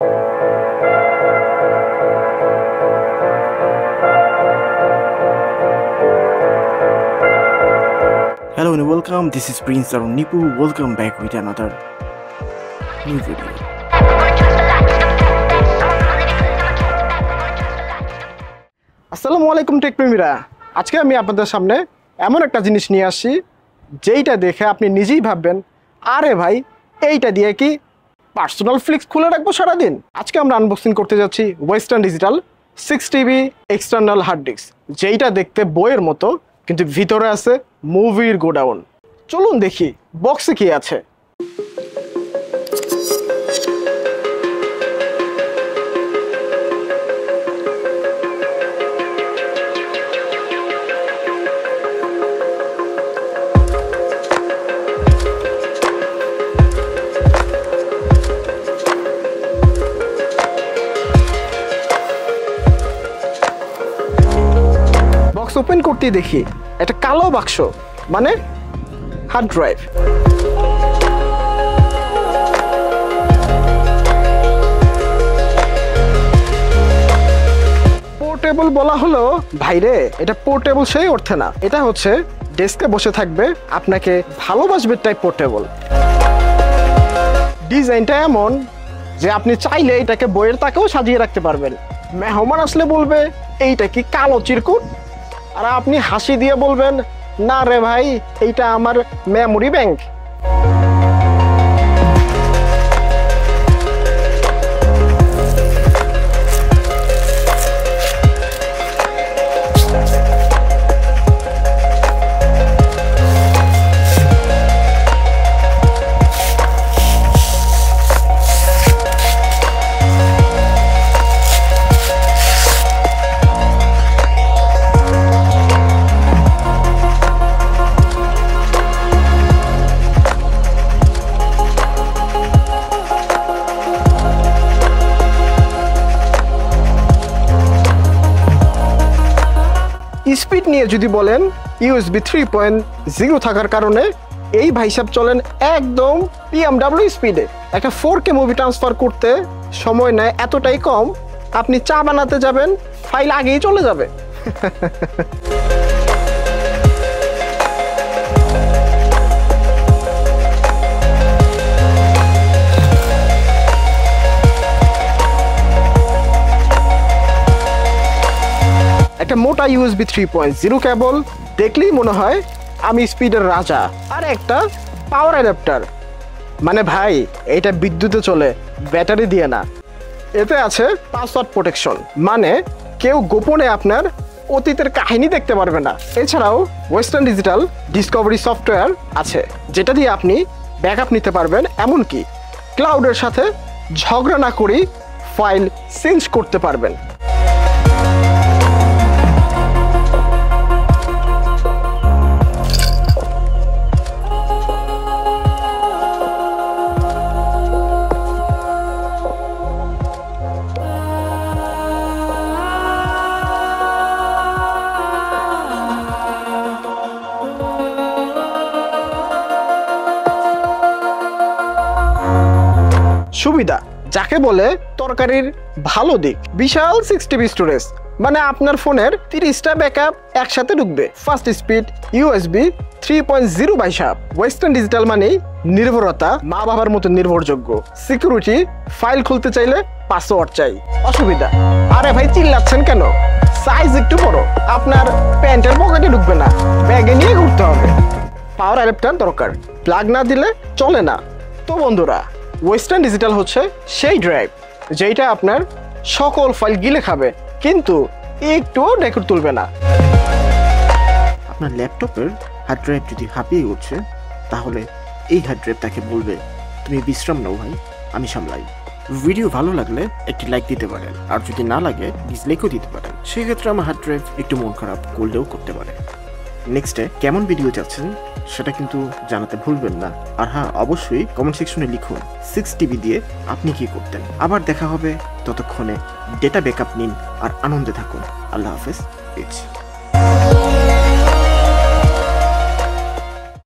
Hello and welcome, this is Prince Arun Nipu. Welcome back with another new video. আসসালামু আলাইকুম take প্রেমীরা, আজকে আমি আপনাদের সামনে এমন একটা জিনিস নিয়ে আসছি যেইটা দেখে আপনি নিজেই ভাববেন, আরে ভাই এইটা দিয়ে কি পার্সোনাল ফ্লিক্স খুলে রাখবো সারাদিন। আজকে আমরা আনবক্সিং করতে যাচ্ছি western digital 6TB external hard disk, যেইটা দেখতে বইয়ের মতো কিন্তু ভিতরে আছে মুভির গোডাউন। চলুন দেখি বক্সে কি আছে। বক্স ওপেন করতে দেখি একটা কালো বাক্স, মানে হার্ড ড্রাইভ। পোর্টেবল বলা হলো, ভাইরে এটা পোর্টেবল সেই অর্থে না, এটা হচ্ছে ডেস্কে বসে থাকবে, আপনাকে ভালোবাসবে টাইপ পোর্টেবল। ডিজাইনটা এমন যে আপনি চাইলে এটাকে বইয়ের তাকেও সাজিয়ে রাখতে পারবেন। মেহমান আসলে বলবে এইটা কি কালো চিরকুট, আর আপনি হাসি দিয়ে বলবেন না রে ভাই এইটা আমার মেমোরি ব্যাংক। স্পিড নিয়ে যদি বলেন, USB 3.0 থাকার কারণে এই ভাইসাব চলেন একদম BMW স্পিডে। একটা 4K মুভি ট্রান্সফার করতে সময় নেয় এতটাই কম, আপনি চা বানাতে যাবেন ফাইল আগেই চলে যাবে। একটা মোটা USB 3.0 কেবল, দেখলেই মনে হয় আমি স্পিডের রাজা। আর একটা পাওয়ার অ্যাডাপ্টার, মানে ভাই এটা বিদ্যুতে চলে, ব্যাটারি দিয়ে না। এতে আছে পাসওয়ার্ড প্রোটেকশন, মানে কেউ গোপনে আপনার অতীতের কাহিনী দেখতে পারবে না। এছাড়াও ওয়েস্টার্ন ডিজিটাল ডিসকভারি সফটওয়্যার আছে, যেটা দিয়ে আপনি ব্যাকআপ নিতে পারবেন, এমনকি ক্লাউডের সাথে ঝগড়া না করেই ফাইল চেঞ্জ করতে পারবেন। সুবিধা যাকে বলে তরকারির ভালো দিক, বিশাল 6TB স্টোরেজ, মানে আপনার ফোনের 30টা ব্যাকআপ একসাথে ঢুকবে। ফাস্ট স্পিড USB 3.0 ভাইসাব। ওয়েস্টার্ন ডিজিটাল মানেই নির্ভরতা, মা বাবার মতো নির্ভরযোগ্য। সিকিউরিটি, ফাইল খুলতে চাইলে পাসওয়ার্ড চাই। অসুবিধা, আরে ভাই চিল্লাচ্ছেন কেন, সাইজ একটু বড়, আপনার প্যান্টের পকেটে ঢুকবে না, ব্যাগে নিয়ে ঘুরতে হবে। পাওয়ার অ্যাডাপ্টার দরকার, প্লাগ না দিলে চলে না। তো বন্ধুরা, ওয়েস্টার্ন ডিজিটাল হচ্ছে সেই ড্রাইভ যেটা আপনার সকল ফাইল গিলে খাবে, কিন্তু একটুও রেকর্ড তুলবে না। আপনার ল্যাপটপের হার্ড ড্রাইভ যদি হাঁপিয়ে উঠছে, তাহলে এই হার্ড ড্রাইভ তাকে বলবে তুমি বিশ্রাম নাও ভাই, আমি সামলাই। ভিডিও ভালো লাগলে একটি লাইক দিতে পারেন, আর যদি না লাগে ডিসলাইকও দিতে পারেন। সেক্ষেত্রে আমার হার্ড ড্রাইভ একটু মন খারাপ করলেও করতে পারে। নেক্সটে কেমন ভিডিও চাচ্ছেন সেটা কিন্তু জানাতে ভুলবেন না। আর হ্যাঁ, অবশ্যই কমেন্ট সেকশনে লিখুন 6TB দিয়ে আপনি কি করতেন। আবার দেখা হবে, ততক্ষণে ডেটা ব্যাকআপ নিন আর আনন্দে থাকুন। আল্লাহ হাফেজ।